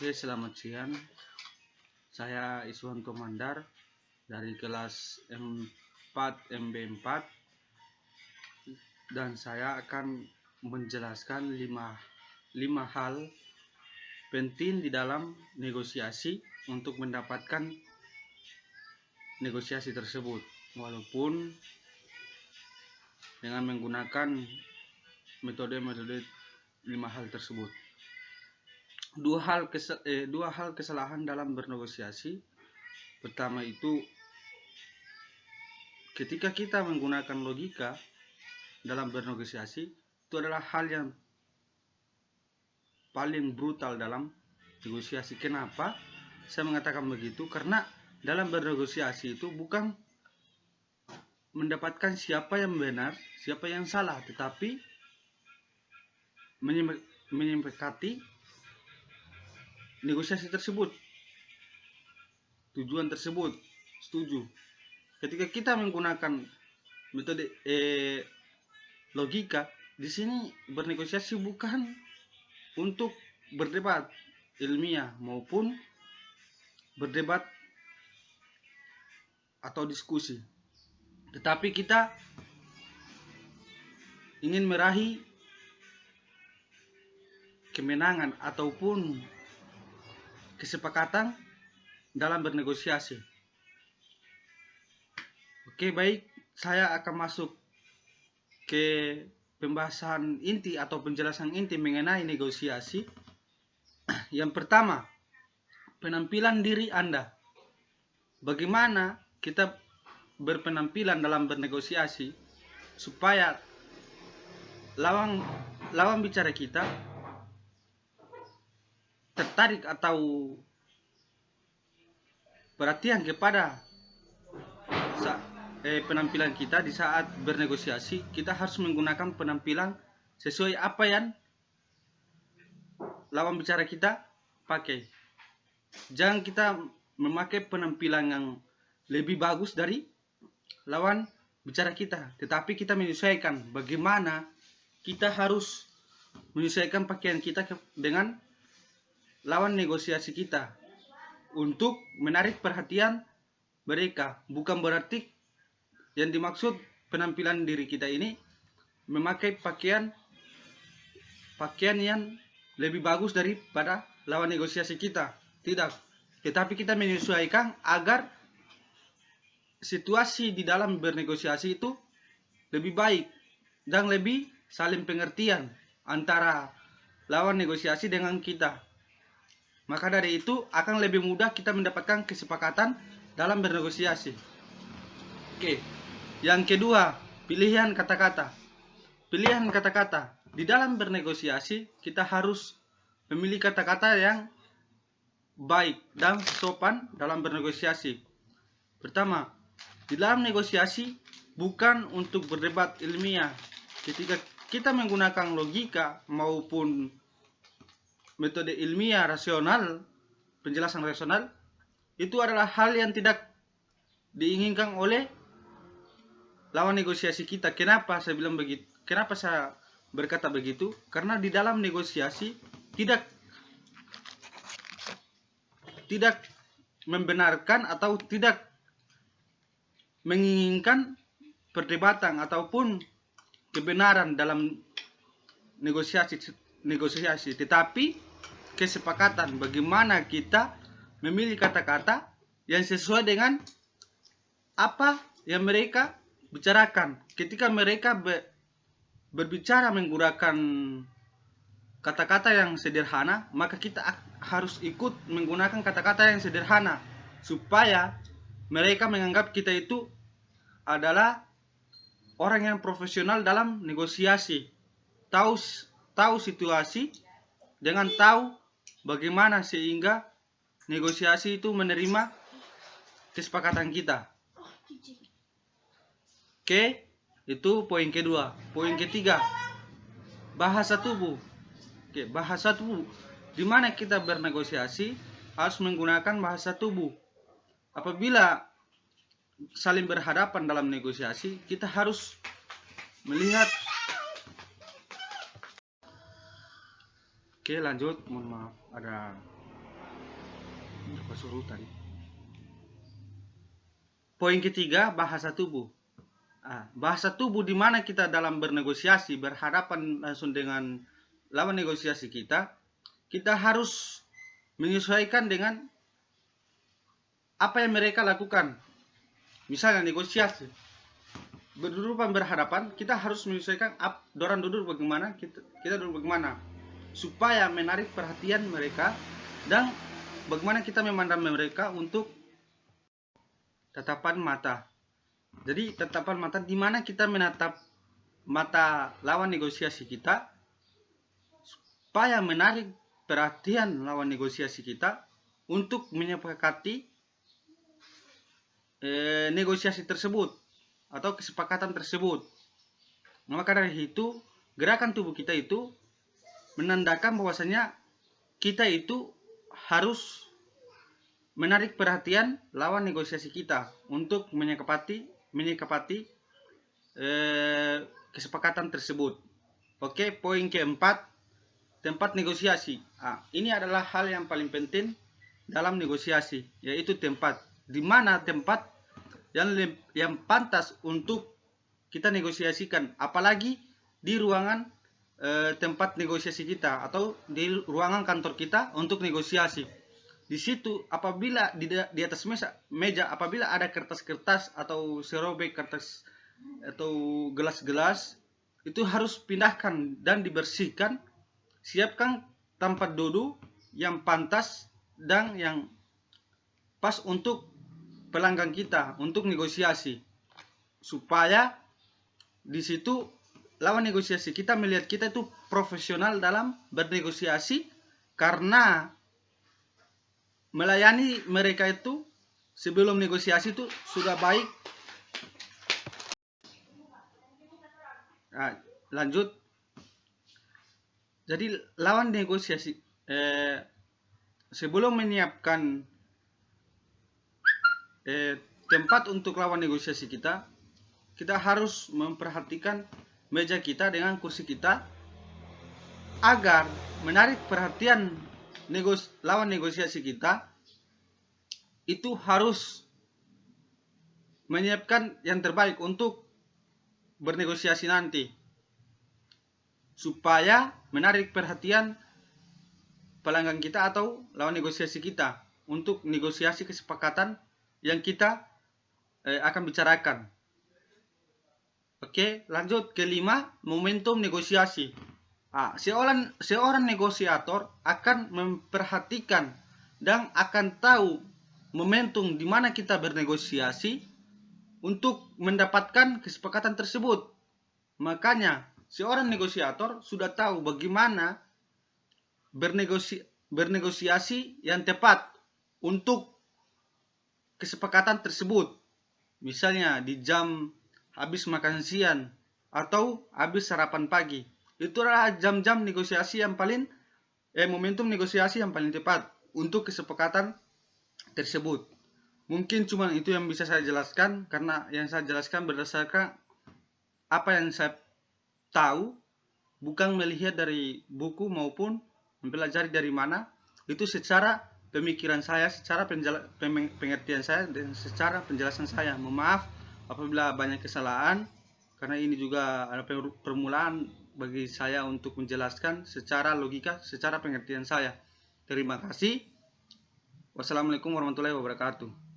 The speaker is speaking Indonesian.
Oke, selamat siang. Saya Iswanto Mandar dari kelas M4 MB4 dan saya akan menjelaskan 5 hal penting di dalam negosiasi untuk mendapatkan negosiasi tersebut, walaupun dengan menggunakan metode-metode 5 hal tersebut. Dua hal kesalahan dalam bernegosiasi. Pertama itu, ketika kita menggunakan logika dalam bernegosiasi, itu adalah hal yang paling brutal dalam negosiasi. Kenapa saya mengatakan begitu? Karena dalam bernegosiasi itu bukan mendapatkan siapa yang benar, siapa yang salah, tetapi menyepakati negosiasi tersebut, tujuan tersebut, setuju. Ketika kita menggunakan metode logika, di sini bernegosiasi bukan untuk berdebat ilmiah maupun berdebat atau diskusi, tetapi kita ingin meraih kemenangan ataupun kesepakatan dalam bernegosiasi. Oke, baik, saya akan masuk ke pembahasan inti atau penjelasan inti mengenai negosiasi. Yang pertama, penampilan diri Anda. Bagaimana kita berpenampilan dalam bernegosiasi supaya lawan bicara kita tertarik atau perhatian kepada penampilan kita di saat bernegosiasi. Kita harus menggunakan penampilan sesuai apa yang lawan bicara kita pakai. Jangan kita memakai penampilan yang lebih bagus dari lawan bicara kita, tetapi kita menyesuaikan bagaimana kita harus menyesuaikan pakaian kita dengan lawan negosiasi kita untuk menarik perhatian mereka. Bukan berarti yang dimaksud penampilan diri kita ini memakai pakaian yang lebih bagus daripada lawan negosiasi kita. Tidak. Tetapi kita menyesuaikan agar situasi di dalam bernegosiasi itu lebih baik dan lebih saling pengertian antara lawan negosiasi dengan kita. Maka dari itu akan lebih mudah kita mendapatkan kesepakatan dalam bernegosiasi. Oke. Yang kedua, pilihan kata-kata. Pilihan kata-kata. Di dalam bernegosiasi kita harus memilih kata-kata yang baik dan sopan dalam bernegosiasi. Pertama, di dalam negosiasi bukan untuk berdebat ilmiah. Ketika kita menggunakan logika maupun metode ilmiah rasional, penjelasan rasional, itu adalah hal yang tidak diinginkan oleh lawan negosiasi kita. Kenapa saya bilang begitu? Kenapa saya berkata begitu? Karena di dalam negosiasi tidak membenarkan atau tidak menginginkan perdebatan ataupun kebenaran dalam negosiasi, tetapi kesepakatan bagaimana kita memilih kata-kata yang sesuai dengan apa yang mereka bicarakan. Ketika mereka berbicara menggunakan kata-kata yang sederhana, maka kita harus ikut menggunakan kata-kata yang sederhana supaya mereka menganggap kita itu adalah orang yang profesional dalam negosiasi, tahu situasi dengan tahu bagaimana sehingga negosiasi itu menerima kesepakatan kita. Oke, itu poin kedua. Poin ketiga, bahasa tubuh. Oke, bahasa tubuh. Di mana kita bernegosiasi harus menggunakan bahasa tubuh. Apabila saling berhadapan dalam negosiasi, kita harus melihat. Oke, lanjut. Mohon maaf, ada Berapa suruh tadi? Poin ketiga, bahasa tubuh. Bahasa tubuh di mana kita dalam bernegosiasi, berhadapan langsung dengan lawan negosiasi kita harus menyesuaikan dengan apa yang mereka lakukan. Misalnya negosiasi, berdudukan berhadapan, kita harus menyesuaikan dorang duduk bagaimana, kita duduk bagaimana, supaya menarik perhatian mereka dan bagaimana kita memandang mereka untuk tatapan mata. Jadi tatapan mata di mana kita menatap mata lawan negosiasi kita supaya menarik perhatian lawan negosiasi kita untuk menyepakati negosiasi tersebut atau kesepakatan tersebut. Maka dari itu, gerakan tubuh kita itu menandakan bahwasanya kita itu harus menarik perhatian lawan negosiasi kita untuk menyepakati kesepakatan tersebut. Oke, poin keempat, tempat negosiasi. Ini adalah hal yang paling penting dalam negosiasi, yaitu tempat. Di mana tempat yang pantas untuk kita negosiasikan, apalagi di ruangan tempat negosiasi kita atau di ruangan kantor kita untuk negosiasi. Di situ apabila di atas meja apabila ada kertas-kertas atau serobek kertas atau gelas-gelas, itu harus pindahkan dan dibersihkan. Siapkan tempat duduk yang pantas dan yang pas untuk pelanggan kita untuk negosiasi, supaya di situ lawan negosiasi kita melihat kita itu profesional dalam bernegosiasi, karena melayani mereka itu sebelum negosiasi itu sudah baik. Lanjut. Jadi lawan negosiasi sebelum menyiapkan tempat untuk lawan negosiasi kita harus memperhatikan meja kita dengan kursi kita agar menarik perhatian lawan negosiasi kita. Itu harus menyiapkan yang terbaik untuk bernegosiasi nanti, supaya menarik perhatian pelanggan kita atau lawan negosiasi kita untuk negosiasi kesepakatan yang kita akan bicarakan. Oke, lanjut. Kelima, momentum negosiasi. Seorang negosiator akan memperhatikan dan akan tahu momentum di mana kita bernegosiasi untuk mendapatkan kesepakatan tersebut. Makanya seorang negosiator sudah tahu bagaimana bernegosiasi yang tepat untuk kesepakatan tersebut. Misalnya di jam habis makan siang atau habis sarapan pagi. Itulah jam-jam negosiasi yang paling momentum negosiasi yang paling tepat untuk kesepakatan tersebut. Mungkin cuma itu yang bisa saya jelaskan, karena yang saya jelaskan berdasarkan apa yang saya tahu, bukan melihat dari buku maupun mempelajari dari mana. Itu secara pemikiran saya, secara pengertian saya, dan secara penjelasan saya. Mohon maaf apabila banyak kesalahan, karena ini juga ada permulaan bagi saya untuk menjelaskan secara logika, secara pengertian saya. Terima kasih. Wassalamualaikum warahmatullahi wabarakatuh.